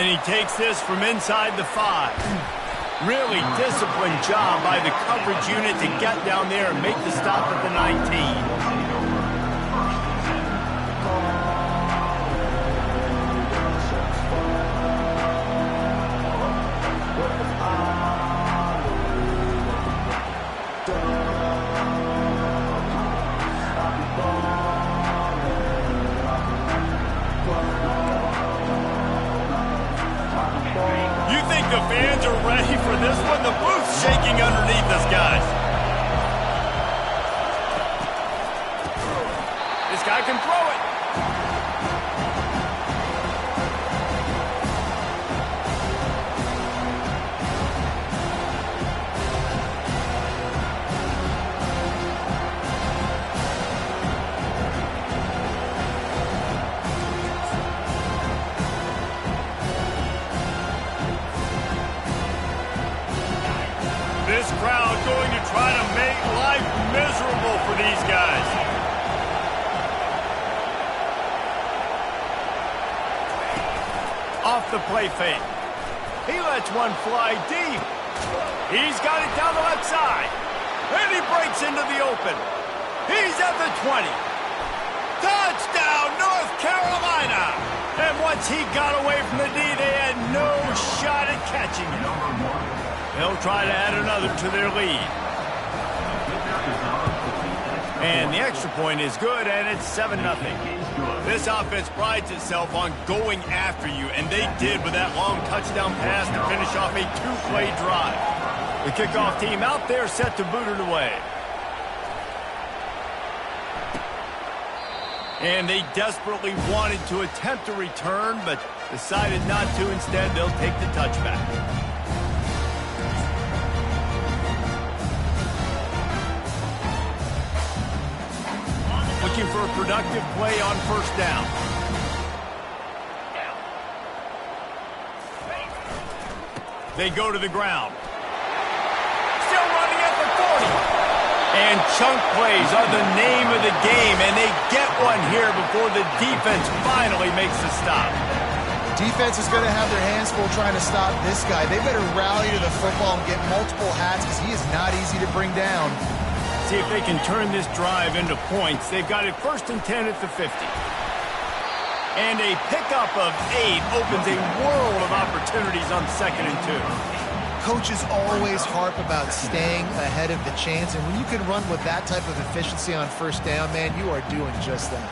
And he takes this from inside the 5. Really disciplined job by the coverage unit to get down there and make the stop at the 19. The fans are ready for this one. The booth's shaking underneath us, guys. This guy can throw it. This crowd going to try to make life miserable for these guys. Off the play fake. He lets one fly deep. He's got it down the left side. And he breaks into the open. He's at the 20. Touchdown, North Carolina! And once he got away from the D, they had no shot at catching him. They'll try to add another to their lead. And the extra point is good, and it's 7-0. This offense prides itself on going after you, and they did with that long touchdown pass to finish off a 2-play drive. The kickoff team out there set to boot it away. And they desperately wanted to attempt a return, but decided not to. Instead, they'll take the touchback. Looking for a productive play on first down. They go to the ground. Still running at the 40. And chunk plays are the name of the game, and they get one here before the defense finally makes the stop. Defense is going to have their hands full trying to stop this guy. They better rally to the football and get multiple hats because he is not easy to bring down. See if they can turn this drive into points. They've got it 1st and 10 at the 50. And a pickup of 8 opens a world of opportunities on 2nd and 2. Coaches always harp about staying ahead of the chance, and when you can run with that type of efficiency on first down, man, you are doing just that.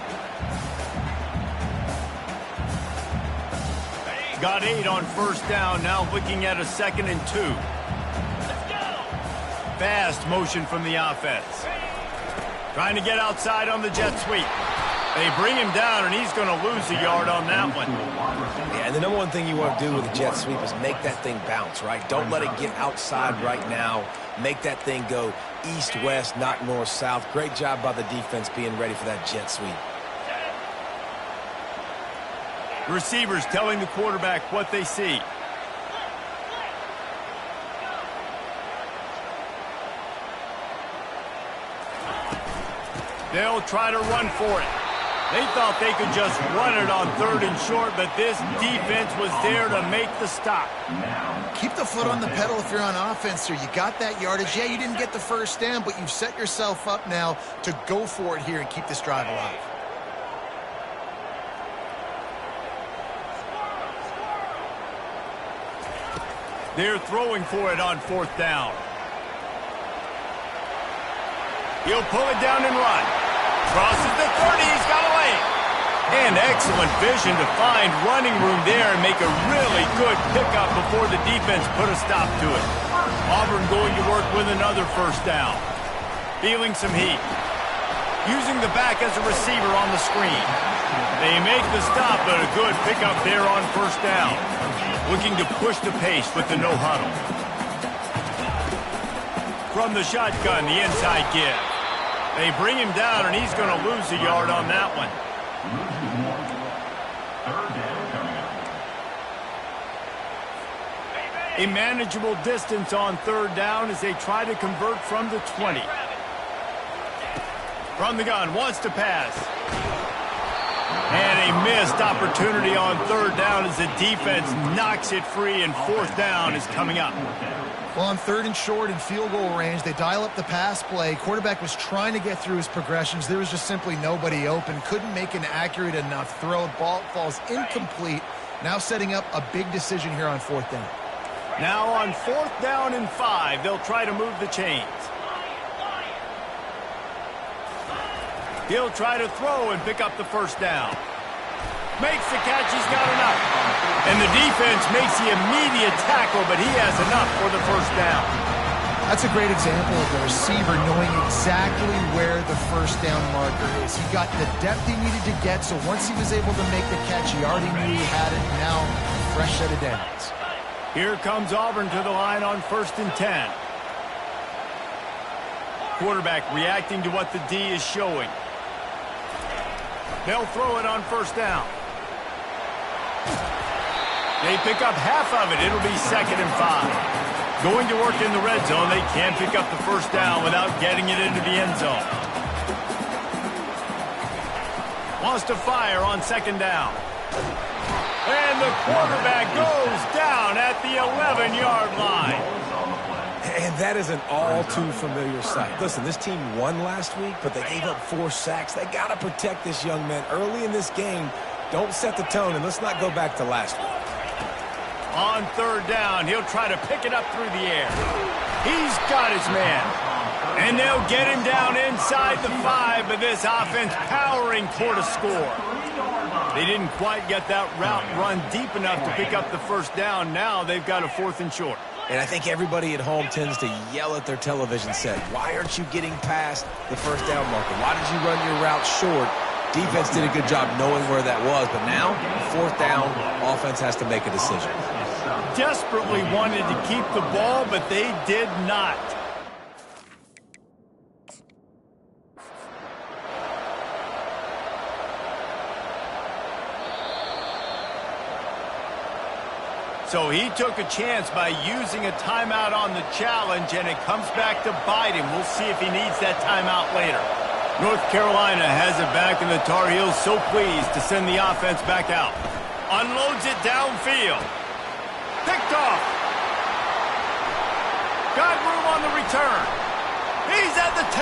Got 8 on first down, now looking at a 2nd and 2. Fast motion from the offense. Trying to get outside on the jet sweep. They bring him down, and he's going to lose a yard on that one. Yeah, and the number one thing you want to do with a jet sweep is make that thing bounce, right? Don't let it get outside right now. Make that thing go east-west, not north-south. Great job by the defense being ready for that jet sweep. Receivers telling the quarterback what they see. They'll try to run for it. They thought they could just run it on 3rd and short, but this defense was there to make the stop. Keep the foot on the pedal if you're on offense here. You got that yardage. Yeah, you didn't get the first down, but you've set yourself up now to go for it here and keep this drive alive. They're throwing for it on 4th down. He'll pull it down and run. Crosses the 30, he's got away. And excellent vision to find running room there and make a really good pickup before the defense put a stop to it. Auburn going to work with another first down. Feeling some heat. Using the back as a receiver on the screen. They make the stop, but a good pickup there on first down. Looking to push the pace with the no huddle. From the shotgun, the inside give. They bring him down, and he's going to lose a yard on that one. A manageable distance on 3rd down as they try to convert from the 20. From the gun, wants to pass. And a missed opportunity on third down as the defense knocks it free, and fourth down is coming up. Well, on third and short and field goal range, they dial up the pass play. Quarterback was trying to get through his progressions. There was just simply nobody open. Couldn't make an accurate enough throw. Ball falls incomplete. Now setting up a big decision here on fourth down. Now on fourth down and 5, they'll try to move the chains. He'll try to throw and pick up the first down. Makes the catch, he's got enough. And the defense makes the immediate tackle, but he has enough for the first down. That's a great example of the receiver knowing exactly where the first down marker is. He got the depth he needed to get, so once he was able to make the catch, he already knew he had it. Now, fresh set of downs. Here comes Auburn to the line on 1st and 10. Quarterback reacting to what the D is showing. They'll throw it on first down. They pick up half of it. It'll be 2nd and 5. Going to work in the red zone. They can't pick up the first down without getting it into the end zone. Wants to fire on 2nd down. And the quarterback goes down at the 11-yard line. And that is an all-too-familiar sight. Listen, this team won last week, but they gave up 4 sacks. They got to protect this young man early in this game. Don't set the tone, and let's not go back to last week. On third down, he'll try to pick it up through the air. He's got his man. And they'll get him down inside the 5, but this offense powering toward a score. They didn't quite get that route run deep enough to pick up the first down. Now they've got a 4th and short. And I think everybody at home tends to yell at their television set, why aren't you getting past the first down marker? Why did you run your route short? Defense did a good job knowing where that was, but now, 4th down, offense has to make a decision. Desperately wanted to keep the ball, but they did not. So he took a chance by using a timeout on the challenge, and it comes back to bite him. We'll see if he needs that timeout later. North Carolina has it back, and the Tar Heels so pleased to send the offense back out. Unloads it downfield. Picked off. Got room on the return. He's at the 10.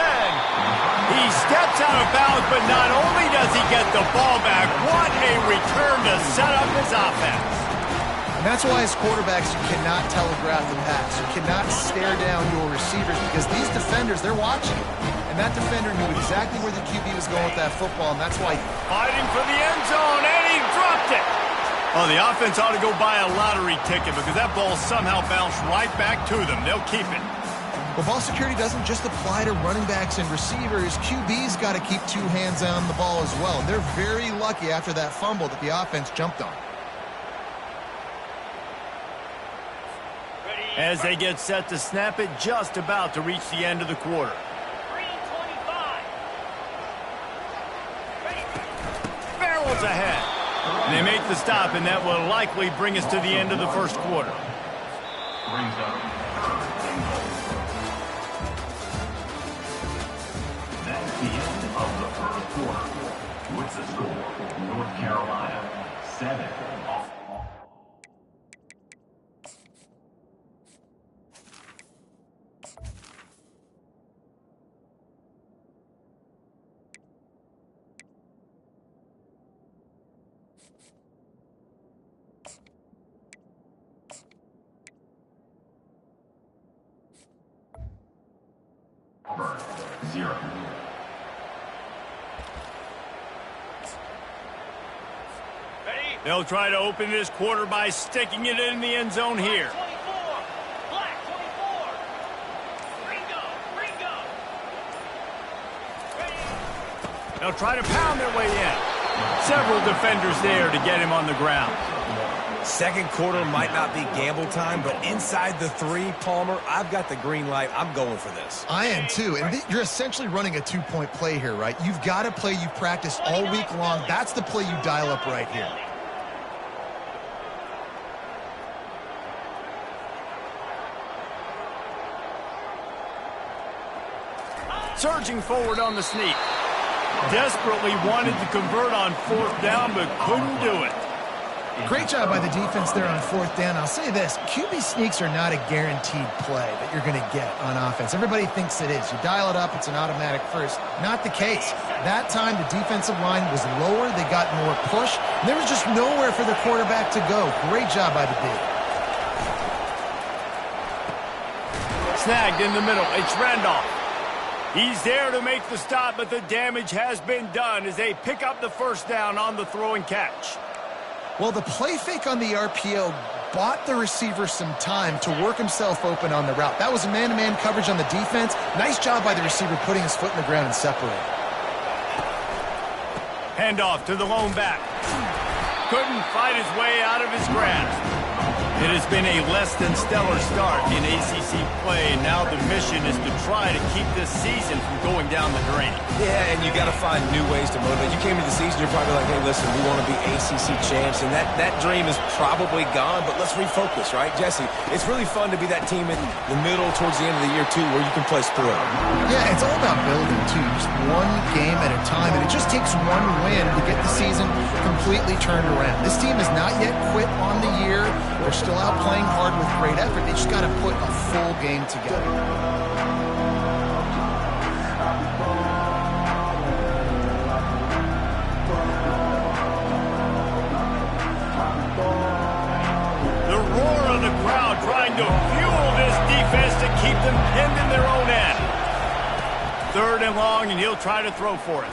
He steps out of bounds, but not only does he get the ball back, what a return to set up his offense. And that's why as quarterbacks, you cannot telegraph the pass. You cannot stare down your receivers because these defenders, they're watching. And that defender knew exactly where the QB was going with that football, and that's why... Fighting for the end zone, and he dropped it. Oh, the offense ought to go buy a lottery ticket because that ball somehow bounced right back to them. They'll keep it. Well, ball security doesn't just apply to running backs and receivers. QB's got to keep 2 hands on the ball as well. And they're very lucky after that fumble that the offense jumped on. As they get set to snap it, just about to reach the end of the quarter. Farrell's ahead. And they make the stop, and that will likely bring us to the end of the first quarter. That's the end of the first quarter. What's the score? North Carolina, 7. Auburn, 0. They'll try to open this quarter by sticking it in the end zone here. Black 24. Ringo. They'll try to pound their way in. Several defenders there to get him on the ground. Second quarter might not be gamble time, but inside the 3, Palmer, I've got the green light. I'm going for this. I am too. And you're essentially running a 2-point play here, right? You've got a play you've practiced all week long. That's the play you dial up right here. Surging forward on the sneak. Desperately wanted to convert on 4th down, but couldn't do it. Great job by the defense there on 4th down. I'll say this, QB sneaks are not a guaranteed play that you're going to get on offense. Everybody thinks it is. You dial it up, it's an automatic first. Not the case. That time, the defensive line was lower. They got more push. And there was just nowhere for the quarterback to go. Great job by the D. Snagged in the middle. It's Randolph. He's there to make the stop, but the damage has been done as they pick up the first down on the throw and catch. Well, the play fake on the RPO bought the receiver some time to work himself open on the route. That was a man-to-man coverage on the defense. Nice job by the receiver putting his foot in the ground and separating. Handoff to the lone back. Couldn't fight his way out of his grasp. It has been a less than stellar start in ACC play, and now the mission is to try to keep this season from going down the drain. Yeah, and you got to find new ways to motivate. You came into the season, you're probably like, hey, listen, we want to be ACC champs, and that dream is probably gone, but let's refocus, right? Jesse, it's really fun to be that team in the middle towards the end of the year, too, where you can play spoil. Yeah, it's all about building, too. Just one game at a time, and it just takes one win to get the season completely turned around. This team has not yet quit on the year. They're still out playing hard with great effort. They just got to put a full game together. The roar of the crowd trying to fuel this defense to keep them pinned in their own end. 3rd and long, and he'll try to throw for it.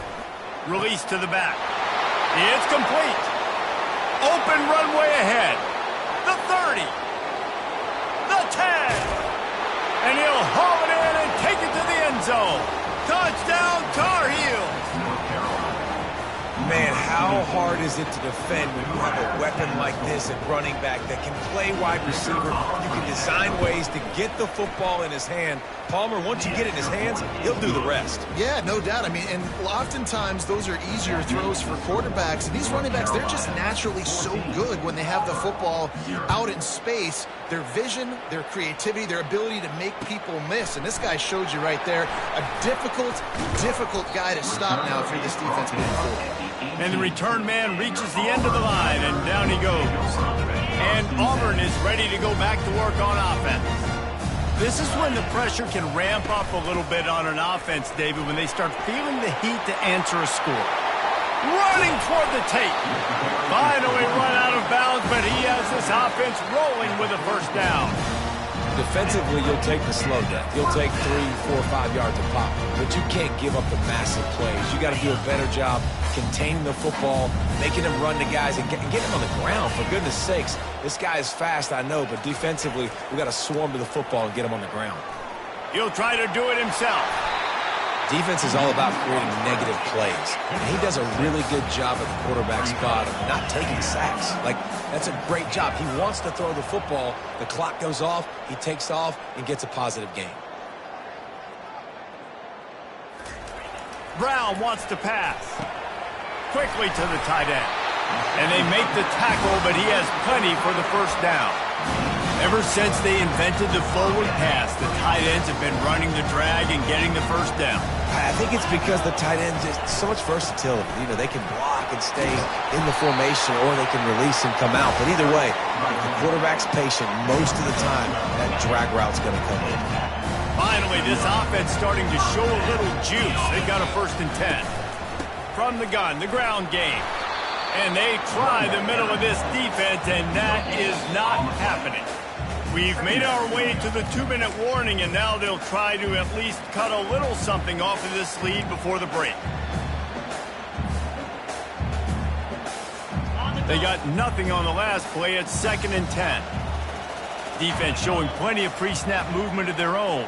Release to the back. It's complete. Open runway ahead. The 30. The 10. And he'll haul it in and take it to the end zone. Touchdown, Tar Heels. Man, how hard is it to defend when you have a weapon like this at running back that can play wide receiver? You can design ways to get the football in his hand. Palmer, once you get it in his hands, he'll do the rest. Yeah, no doubt. I mean, and oftentimes those are easier throws for quarterbacks. And these running backs, they're just naturally so good when they have the football out in space. Their vision, their creativity, their ability to make people miss. And this guy showed you right there, a difficult guy to stop now for this defense moving forward. And the return man reaches the end of the line, and down he goes. And Auburn is ready to go back to work on offense. This is when the pressure can ramp up a little bit on an offense, David, when they start feeling the heat to answer a score. Running toward the tape. Finally run out of bounds, but he has this offense rolling with a first down. Defensively, you'll take the slow death. You'll take 3, 4, 5 yards of pop, but you can't give up the massive plays. You got to do a better job containing the football, making them run to guys, and getting them on the ground. For goodness sakes, this guy is fast, I know, but defensively, we got to swarm to the football and get him on the ground. He'll try to do it himself. Defense is all about creating negative plays, and he does a really good job at the quarterback spot of not taking sacks. Like, that's a great job. He wants to throw the football. The clock goes off, he takes off, and gets a positive gain. Brown wants to pass. Quickly to the tight end. And they make the tackle, but he has plenty for the first down. Ever since they invented the forward pass, the tight ends have been running the drag and getting the first down. I think it's because the tight ends is so much versatility. You know, they can block and stay in the formation, or they can release and come out. But either way, if the quarterback's patient, most of the time, that drag route's going to come in. Finally, this offense starting to show a little juice. They've got a 1st and 10. From the gun, the ground game. And they try the middle of this defense, and that is not happening. We've made our way to the 2-minute warning, and now they'll try to at least cut a little something off of this lead before the break. They got nothing on the last play. It's 2nd and 10. Defense showing plenty of pre-snap movement of their own.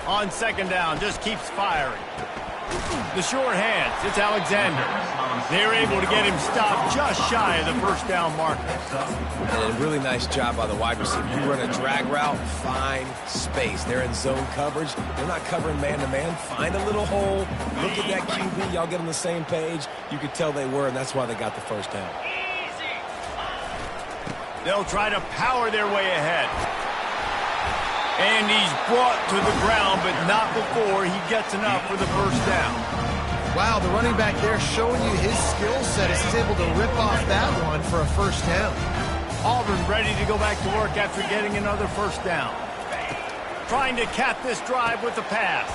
On 2nd down, just keeps firing. The short hands, it's Alexander. They're able to get him stopped just shy of the first down marker. And a really nice job by the wide receiver. You run a drag route, find space. They're in zone coverage. They're not covering man-to-man. Find a little hole. Look at that QB. Y'all get on the same page. You could tell they were, and that's why they got the first down. They'll try to power their way ahead. And he's brought to the ground, but not before he gets enough for the first down. Wow, the running back there showing you his skill set as he's able to rip off that one for a first down. Auburn ready to go back to work after getting another first down. Trying to cap this drive with the pass.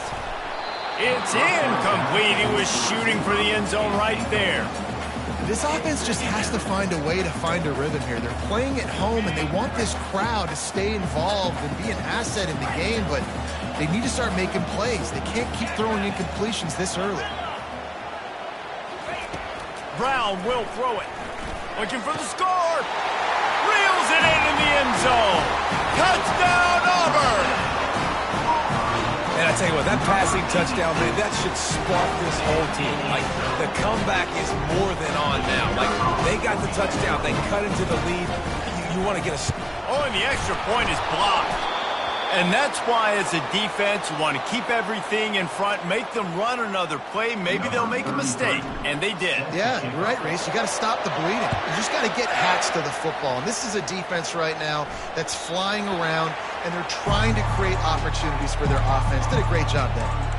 It's incomplete. He was shooting for the end zone right there. This offense just has to find a way to find a rhythm here. They're playing at home, and they want this crowd to stay involved and be an asset in the game, but they need to start making plays. They can't keep throwing incompletions this early. Brown will throw it. Looking for the score. Reels it in the end zone. Touchdown, Auburn! And I tell you what, that passing touchdown, man, that should spark this whole team. Like, the comeback is more than on now. Like, they got the touchdown. They cut into the lead. You want to get a... Oh, and the extra point is blocked. And that's why, as a defense, you want to keep everything in front, make them run another play. Maybe they'll make a mistake, and they did. Yeah, you're right, Reese. You got to stop the bleeding. You just got to get hats to the football. And this is a defense right now that's flying around, and they're trying to create opportunities for their offense. Did a great job there.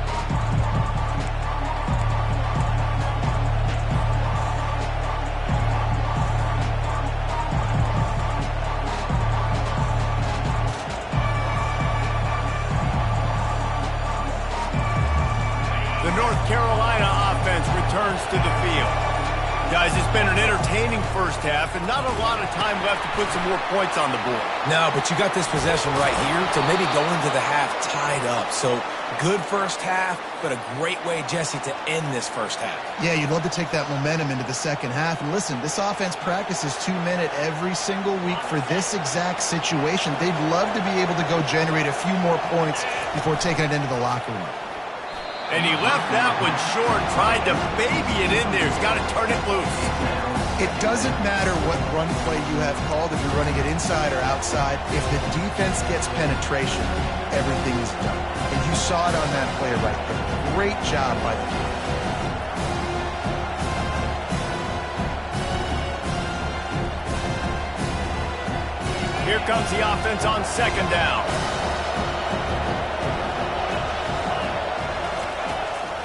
The North Carolina offense returns to the field. Guys, it's been an entertaining first half and not a lot of time left to put some more points on the board. No, but you got this possession right here to maybe go into the half tied up. So good first half, but a great way, Jesse, to end this first half. Yeah, you'd love to take that momentum into the second half. And listen, this offense practices 2-minute every single week for this exact situation. They'd love to be able to go generate a few more points before taking it into the locker room. And he left that one short, tried to baby it in there. He's got to turn it loose. It doesn't matter what run play you have called, if you're running it inside or outside. If the defense gets penetration, everything is done. And you saw it on that play right there. Great job by the defense. Here comes the offense on second down.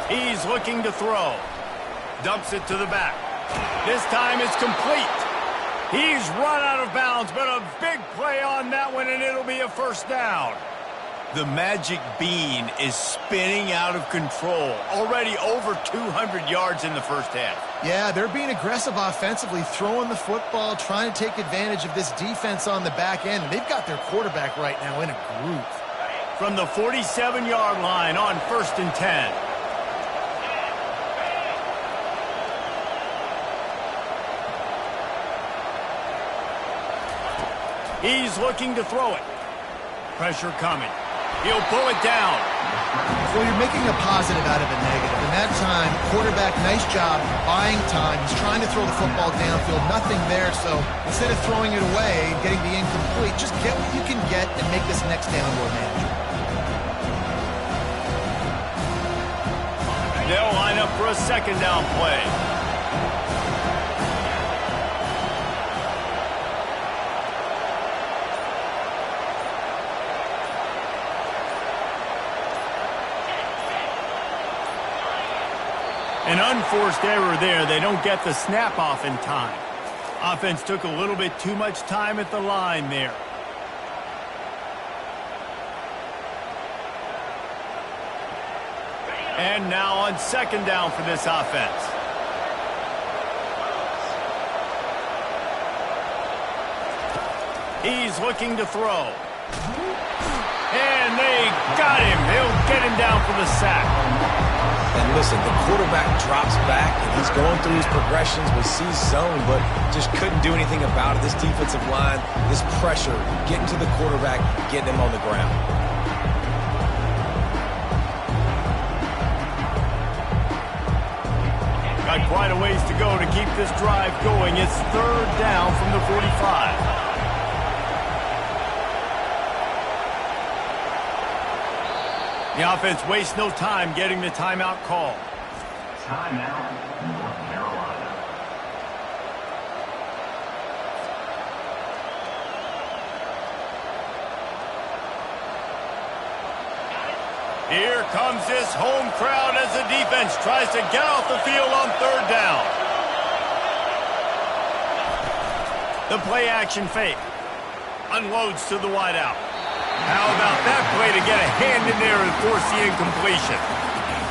He's looking to throw. Dumps it to the back. This time it's complete. He's run out of bounds, but a big play on that one, and it'll be a first down. The magic bean is spinning out of control. Already over 200 yards in the first half. Yeah, they're being aggressive offensively, throwing the football, trying to take advantage of this defense on the back end. And they've got their quarterback right now in a groove. From the 47-yard line on 1st and 10. He's looking to throw it. Pressure coming. He'll pull it down. Well, you're making a positive out of a negative. And that time, quarterback, nice job buying time. He's trying to throw the football downfield. Nothing there, so instead of throwing it away and getting the incomplete, just get what you can get and make this next down more manageable. They'll line up for a second down play. An unforced error there. They don't get the snap off in time. Offense took a little bit too much time at the line there. And now on second down for this offense. He's looking to throw. And they got him. He'll get him down for the sack. And listen, the quarterback drops back, and he's going through his progressions with C zone, but just couldn't do anything about it. This defensive line, this pressure, getting to the quarterback, getting him on the ground. Got quite a ways to go to keep this drive going. It's third down from the 45. The offense wastes no time getting the timeout call. Timeout, North Carolina. Here comes this home crowd as the defense tries to get off the field on third down. The play action fake. Unloads to the wideout. How about that play to get a hand in there and force the incompletion?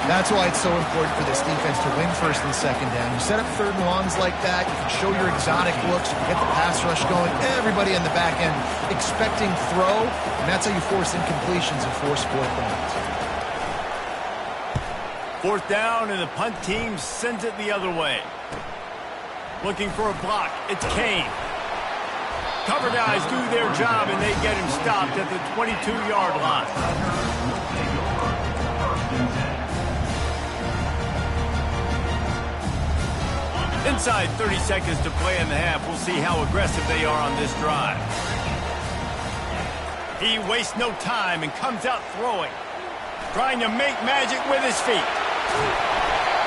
That's why it's so important for this defense to win first and second down. You set up third and longs like that, you can show your exotic looks, you can get the pass rush going, everybody on the back end expecting throw, and that's how you force incompletions and force fourth downs. Fourth down, and the punt team sends it the other way. Looking for a block. It's Kane. Cover guys do their job, and they get him stopped at the 22-yard line. Inside 30 seconds to play in the half. We'll see how aggressive they are on this drive. He wastes no time and comes out throwing. Trying to make magic with his feet.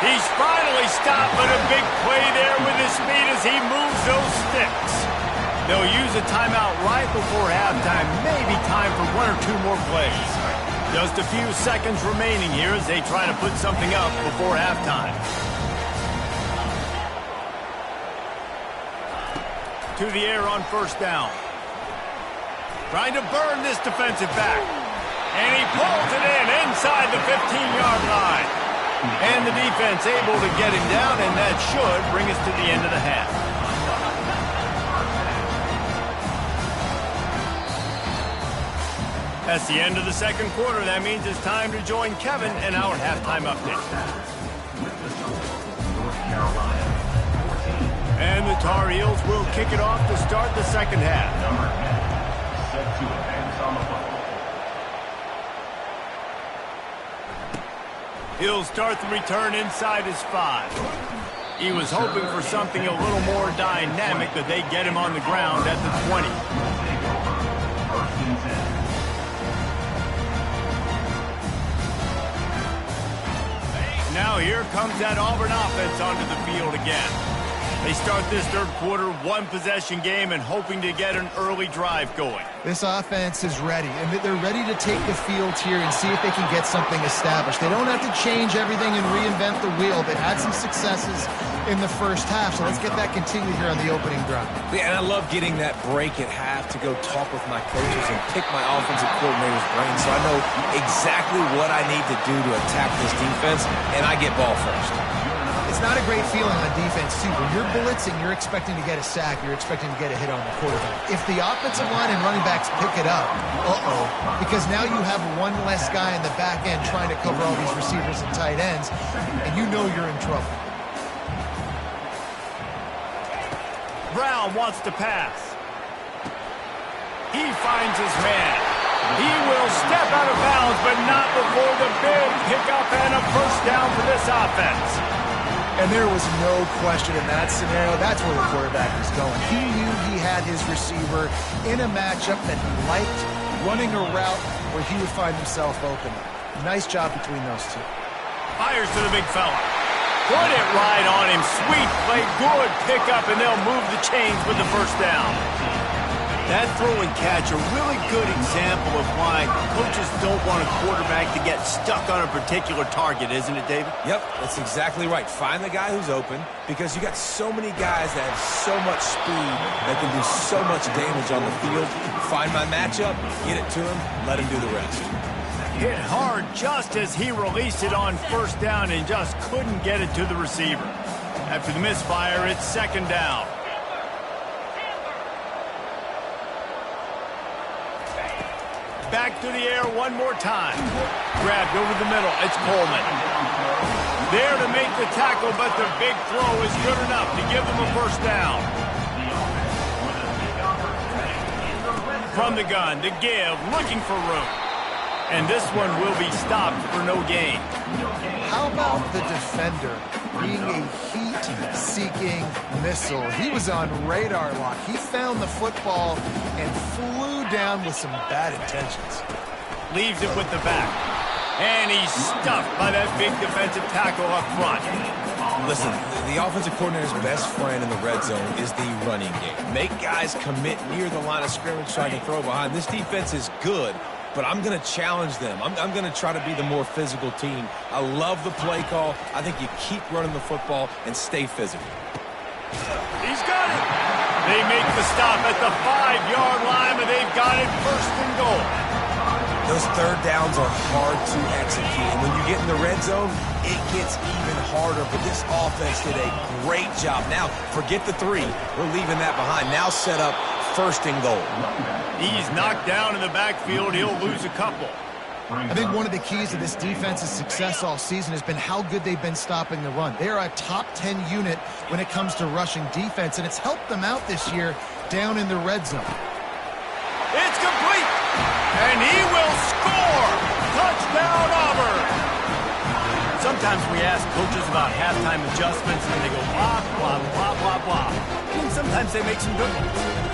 He's finally stopped, but a big play there with his speed as he moves those sticks. They'll use a timeout right before halftime. Maybe time for one or two more plays. Just a few seconds remaining here as they try to put something up before halftime. To the air on first down. Trying to burn this defensive back. And he pulls it in inside the 15-yard line. And the defense able to get him down, and that should bring us to the end of the half. That's the end of the second quarter. That means it's time to join Kevin in our halftime update. North Carolina. And the Tar Heels will kick it off to start the second half. Number 10, set to advance on the football. He'll start the return inside his 5. He was hoping for something a little more dynamic, but they get him on the ground at the 20. First and 10. Now here comes that Auburn offense onto the field again. They start this third quarter, one-possession game, and hoping to get an early drive going. This offense is ready, and they're ready to take the field here and see if they can get something established. They don't have to change everything and reinvent the wheel. They've had some successes in the first half, so let's get that continued here on the opening drive. Yeah, and I love getting that break at half to go talk with my coaches and pick my offensive coordinator's brain so I know exactly what I need to do to attack this defense, and I get ball first. It's not a great feeling on defense, too. When you're blitzing, you're expecting to get a sack. You're expecting to get a hit on the quarterback. If the offensive line and running backs pick it up, because now you have one less guy in the back end trying to cover all these receivers and tight ends, and you know you're in trouble. Brown wants to pass. He finds his man. He will step out of bounds, but not before the big pickup and a first down for this offense. And there was no question in that scenario. That's where the quarterback was going. He knew he had his receiver in a matchup that he liked, running a route where he would find himself open. Nice job between those two. Fires to the big fella. Put it right on him. Sweet play. Good pickup, and they'll move the chains with the first down. That throw and catch, a really good example of why coaches don't want a quarterback to get stuck on a particular target, isn't it, David? Yep, that's exactly right. Find the guy who's open because you got so many guys that have so much speed that can do so much damage on the field. Find my matchup, get it to him, let him do the rest. Hit hard just as he released it on first down and just couldn't get it to the receiver. After the misfire, it's second down. Back to the air one more time. Grabbed over the middle. It's Coleman. There to make the tackle, but the big throw is good enough to give them a first down. From the gun to give, looking for room. And this one will be stopped for no gain. How about the defender being a heat-seeking missile? He was on radar lock. He found the football and flew down with some bad intentions. Leaves it with the back. And he's stuffed by that big defensive tackle up front. Listen, the offensive coordinator's best friend in the red zone is the running game. Make guys commit near the line of scrimmage trying to throw behind. This defense is good, but I'm going to challenge them. I'm going to try to be the more physical team. I love the play call. I think you keep running the football and stay physical. He's got it. They make the stop at the 5-yard line, and they've got it first and goal. Those third downs are hard to execute. And when you get in the red zone, it gets even harder. But this offense did a great job. Now, forget the 3. We're leaving that behind. Now set up first and goal. He's knocked down in the backfield. He'll lose a couple. I think one of the keys to this defense's success all season has been how good they've been stopping the run. They are a top 10 unit when it comes to rushing defense, and it's helped them out this year down in the red zone. It's complete, and he will score. Touchdown, Auburn. Sometimes we ask coaches about halftime adjustments, and they go blah, blah, blah, blah, blah. And sometimes they make some good ones.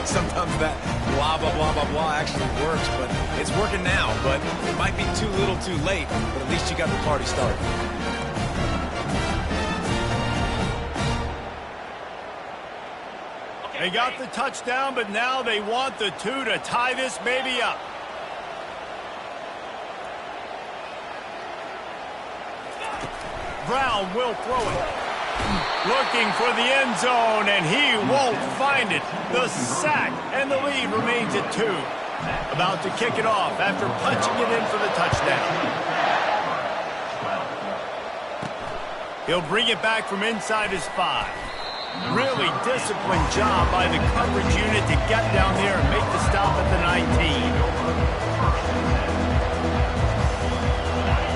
Sometimes that blah, blah, blah, blah, blah actually works, but it's working now. But it might be too little too late, but at least you got the party started. They got the touchdown, but now they want the 2 to tie this baby up. Brown will throw it. Looking for the end zone, and he won't find it. The sack, and the lead remains at 2. About to kick it off after punching it in for the touchdown. He'll bring it back from inside his 5. Really disciplined job by the coverage unit to get down there and make the stop at the 19.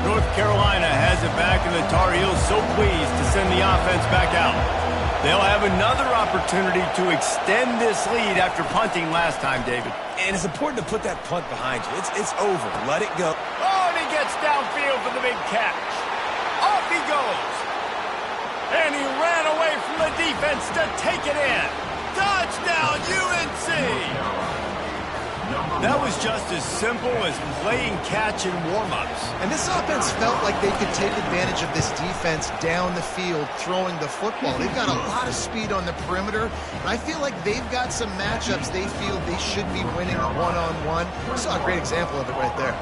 North Carolina has it back, and the Tar Heels so pleased to send the offense back out. They'll have another opportunity to extend this lead after punting last time, David. And it's important to put that punt behind you. It's over. Let it go. Oh, and he gets downfield for the big catch. Off he goes. And he ran away from the defense to take it in. Touchdown, UNC! That was just as simple as playing catch in warm-ups. And this offense felt like they could take advantage of this defense down the field throwing the football. They've got a lot of speed on the perimeter, and I feel like they've got some matchups they feel they should be winning one-on-one. We saw a great example of it right there.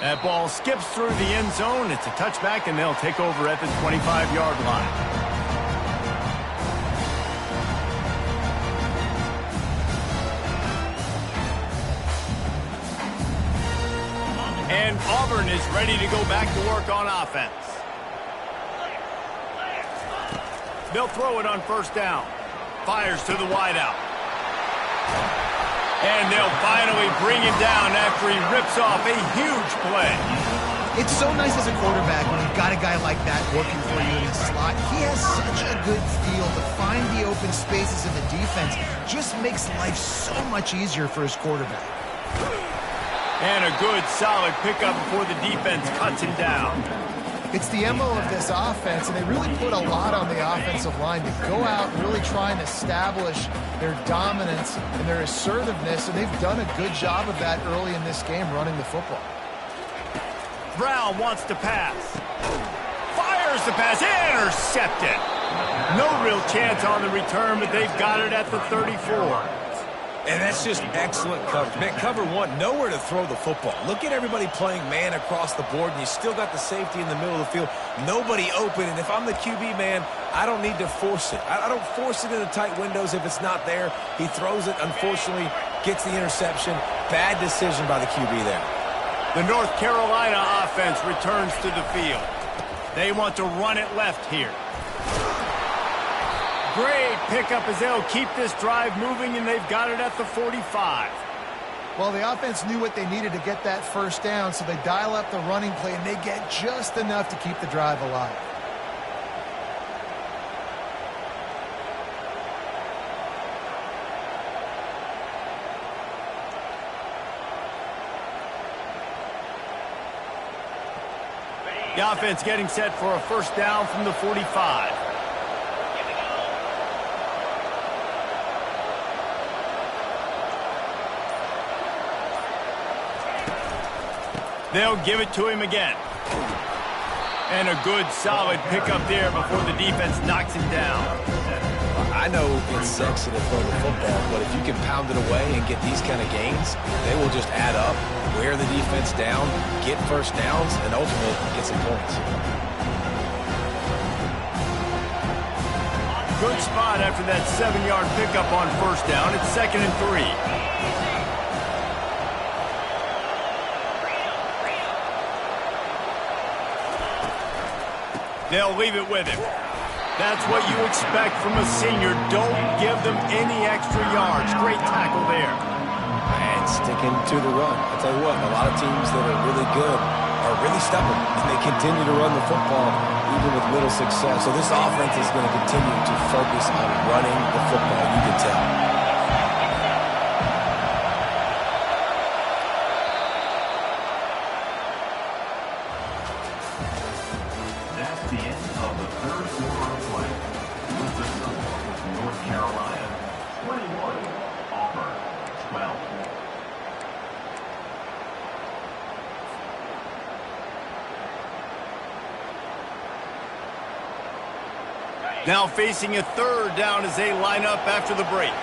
That ball skips through the end zone. It's a touchback, and they'll take over at the 25-yard line. And Auburn is ready to go back to work on offense. They'll throw it on first down. Fires to the wideout. And they'll finally bring him down after he rips off a huge play. It's so nice as a quarterback when you've got a guy like that working for you in the slot. He has such a good feel to find the open spaces in the defense. Just makes life so much easier for his quarterback. And a good, solid pickup before the defense cuts him down. It's the MO of this offense, and they really put a lot on the offensive line to go out and really try and establish their dominance and their assertiveness, and they've done a good job of that early in this game running the football. Brown wants to pass. Fires the pass. Intercepted. No real chance on the return, but they've got it at the 34. And that's just excellent coverage. Man, cover one, nowhere to throw the football. Look at everybody playing man across the board, and you still got the safety in the middle of the field. Nobody open, and if I'm the QB, man, I don't need to force it. I don't force it into tight windows if it's not there. He throws it, unfortunately, gets the interception. Bad decision by the QB there. The North Carolina offense returns to the field. They want to run it left here. Great pickup as they'll keep this drive moving, and they've got it at the 45. Well, the offense knew what they needed to get that first down, so they dial up the running play, and they get just enough to keep the drive alive. The offense getting set for a first down from the 45. They'll give it to him again. And a good, solid pickup there before the defense knocks him down. I know it's sexy to throw the football, but if you can pound it away and get these kind of gains, they will just add up, wear the defense down, get first downs, and ultimately get some points. Good spot after that 7-yard pickup on first down. It's 2nd and 3. They'll leave it with him. That's what you expect from a senior. Don't give them any extra yards. Great tackle there. And sticking to the run. I'll tell you what, a lot of teams that are really good are really stubborn, and they continue to run the football even with little success. So this offense is going to continue to focus on running the football, you can tell. That's the end of the third quarter of play. With the score, North Carolina 21, Auburn 12. Now facing a 3rd down as they line up after the break.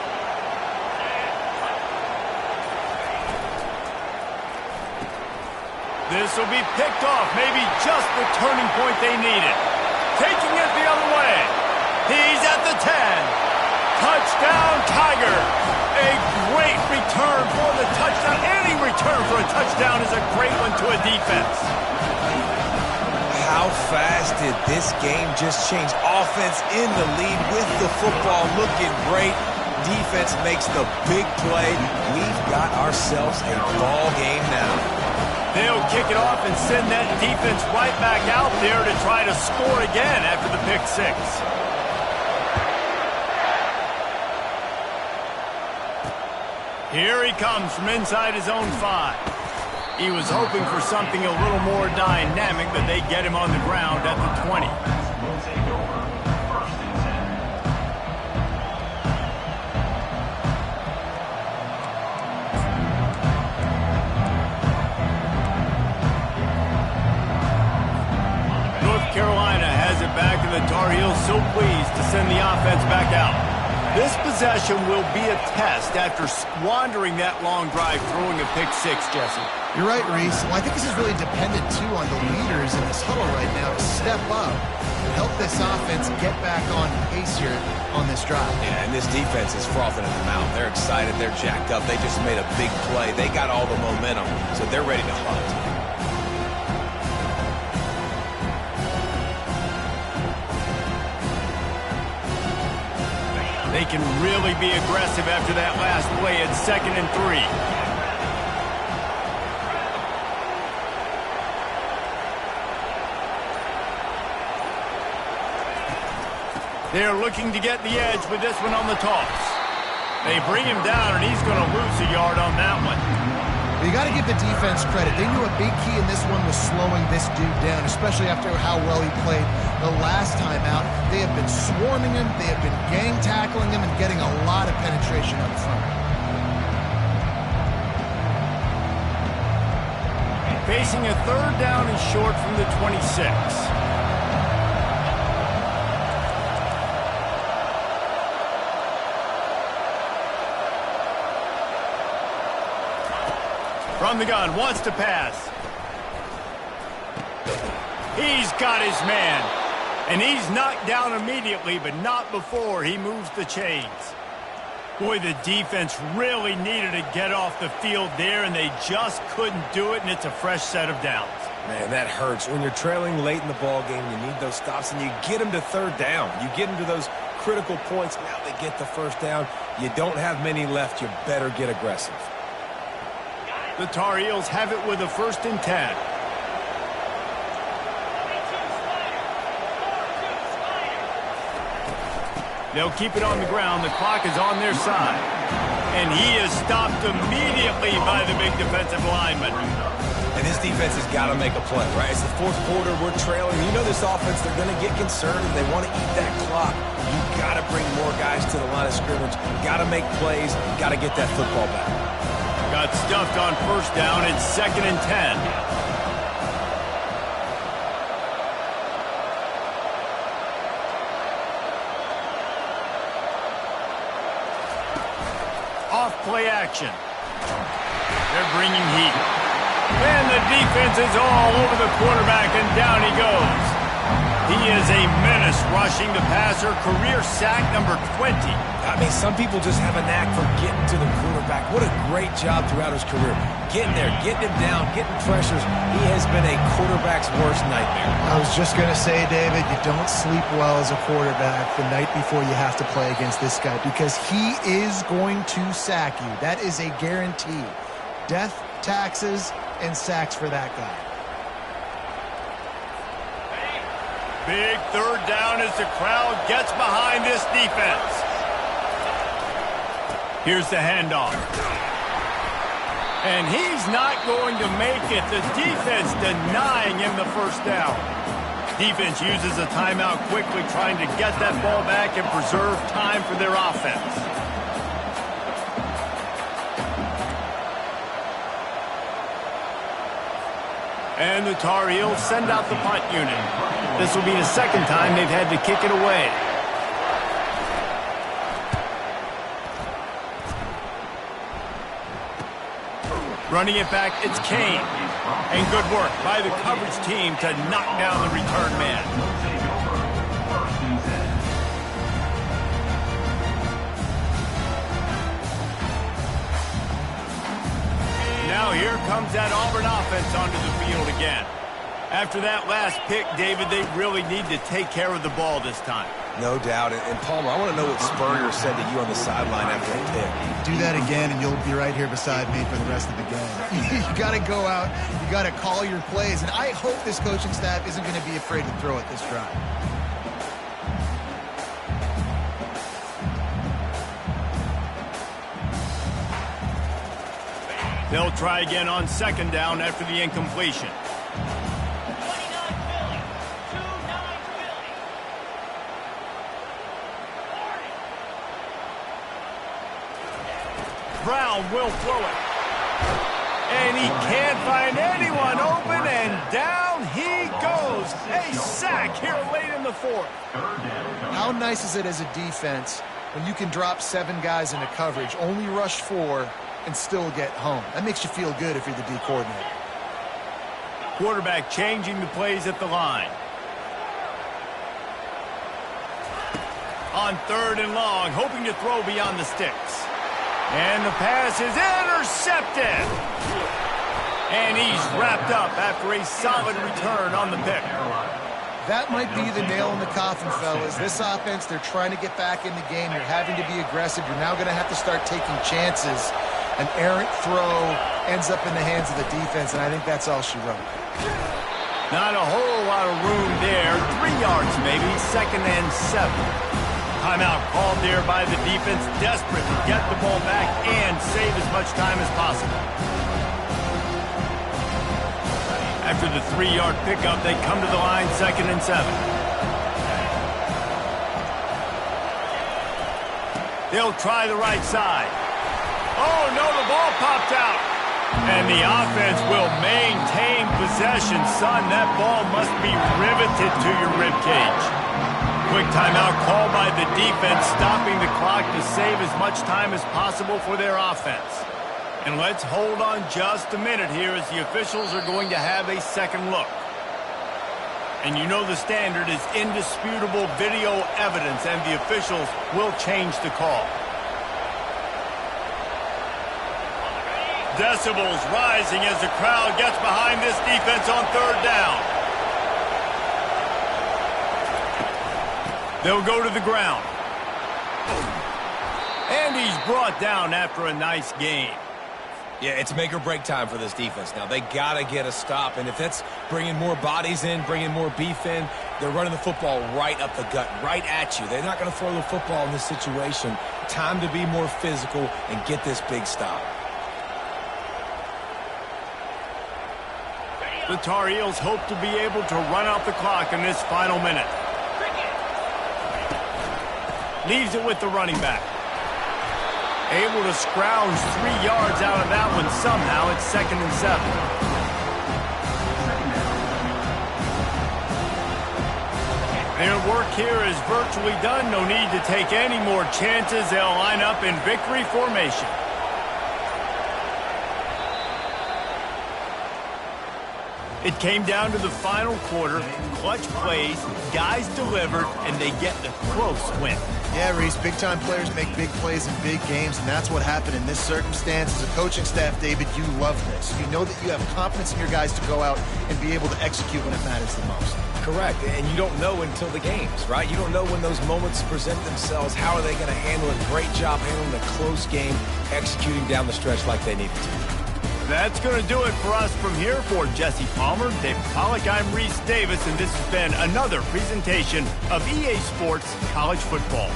This will be picked off, maybe just the turning point they needed. Taking it the other way. He's at the 10. Touchdown, Tiger. A great return for the touchdown. Any return for a touchdown is a great one to a defense. How fast did this game just change? Offense in the lead with the football looking great. Defense makes the big play. We've got ourselves a ball game now. They'll kick it off and send that defense right back out there to try to score again after the pick 6. Here he comes from inside his own 5. He was hoping for something a little more dynamic, but they get him on the ground at the 20. Will take over. 1st and 10. North Carolina has it back, and the Tar Heels so pleased to send the offense back out. This possession will be a test after squandering that long drive throwing a pick 6, Jesse. You're right, Reese. Well, I think this is really dependent, too, on the leaders in this huddle right now to step up and help this offense get back on pace here on this drive. Yeah, and this defense is frothing at the mouth. They're excited. They're jacked up. They just made a big play. They got all the momentum, so they're ready to hunt. They can really be aggressive after that last play at 2nd and 3. They're looking to get the edge with this one on the toss. They bring him down, and he's going to lose a yard on that one. You got to give the defense credit. They knew a big key in this one was slowing this dude down, especially after how well he played the last time out. They have been swarming him, they have been gang tackling him, and getting a lot of penetration up front. Facing a 3rd down and short from the 26. From the gun, wants to pass. He's got his man. And he's knocked down immediately, but not before he moves the chains. Boy, the defense really needed to get off the field there, and they just couldn't do it, and it's a fresh set of downs. Man, that hurts. When you're trailing late in the ball game, you need those stops, and you get them to 3rd down. You get them to those critical points. Now they get the 1st down. You don't have many left. You better get aggressive. The Tar Heels have it with a 1st and 10. They'll keep it on the ground. The clock is on their side. And he is stopped immediately by the big defensive lineman. And this defense has got to make a play, right? It's the 4th quarter. We're trailing. You know this offense, they're going to get concerned, and they want to eat that clock. You got to bring more guys to the line of scrimmage. Got to make plays. Got to get that football back. Got stuffed on 1st down. It's 2nd and 10. off play action. They're bringing heat. And the defense is all over the quarterback, and down he goes. He is a menace rushing the passer, career sack number 20. I mean, some people just have a knack for getting to the quarterback. What a great job throughout his career. Getting there, getting him down, getting pressures. He has been a quarterback's worst nightmare. I was just going to say, David, you don't sleep well as a quarterback the night before you have to play against this guy because he is going to sack you. That is a guarantee. Death, taxes, and sacks for that guy. Big third down as the crowd gets behind this defense. Here's the handoff. And he's not going to make it. The defense denying him the first down. Defense uses a timeout quickly, trying to get that ball back and preserve time for their offense. And the Tar Heels send out the punt unit. This will be the second time they've had to kick it away. Running it back, it's Kane. And good work by the coverage team to knock down the return man. Now here comes that Auburn offense onto the field again. After that last pick, David, they really need to take care of the ball this time. No doubt. And Palmer, I want to know what Spurrier said to you on the sideline after that pick. Do that again, and you'll be right here beside me for the rest of the game. You got to go out. You got to call your plays. And I hope this coaching staff isn't going to be afraid to throw it this drive. They'll try again on second down after the incompletion. Brown will throw it. And he can't find anyone open, and down he goes. A sack here late in the fourth. How nice is it as a defense when you can drop 7 guys into coverage, only rush 4, and still get home? That makes you feel good if you're the D coordinator. Quarterback changing the plays at the line. On third and long, hoping to throw beyond the sticks. And the pass is intercepted. And he's wrapped up after a solid return on the pick. That might be the nail in the coffin, fellas. This offense, they're trying to get back in the game. They're having to be aggressive. You're now going to have to start taking chances. An errant throw ends up in the hands of the defense, and I think that's all she wrote. Not a whole lot of room there. 3 yards maybe, second and 7. Timeout called there by the defense, desperate to get the ball back and save as much time as possible. After the 3-yard pickup, they come to the line, second and 7. They'll try the right side. Oh, no, the ball popped out. And the offense will maintain possession. Son, that ball must be riveted to your ribcage. Quick timeout called by the defense, stopping the clock to save as much time as possible for their offense. And let's hold on just a minute here as the officials are going to have a second look. And you know the standard is indisputable video evidence, and the officials will change the call. Decibels rising as the crowd gets behind this defense on third down. They'll go to the ground. And he's brought down after a nice game. Yeah, it's make or break time for this defense now. They got to get a stop, and if that's bringing more bodies in, bringing more beef in, they're running the football right up the gut, right at you. They're not going to throw the football in this situation. Time to be more physical and get this big stop. The Tar Heels hope to be able to run out the clock in this final minute. Leaves it with the running back. Able to scrounge 3 yards out of that one somehow. It's second and 7. Their work here is virtually done. No need to take any more chances. They'll line up in victory formation. It came down to the final quarter. Clutch plays, guys delivered, and they get the close win. Yeah, Reese, big-time players make big plays in big games, and that's what happened in this circumstance. As a coaching staff, David, you love this. You know that you have confidence in your guys to go out and be able to execute when it matters the most. Correct, and you don't know until the games, right? You don't know when those moments present themselves. How are they going to handle it? Great job handling a close game, executing down the stretch like they needed to. That's going to do it for us from here. For Jesse Palmer, David Pollack, I'm Reese Davis, and this has been another presentation of EA Sports College Football.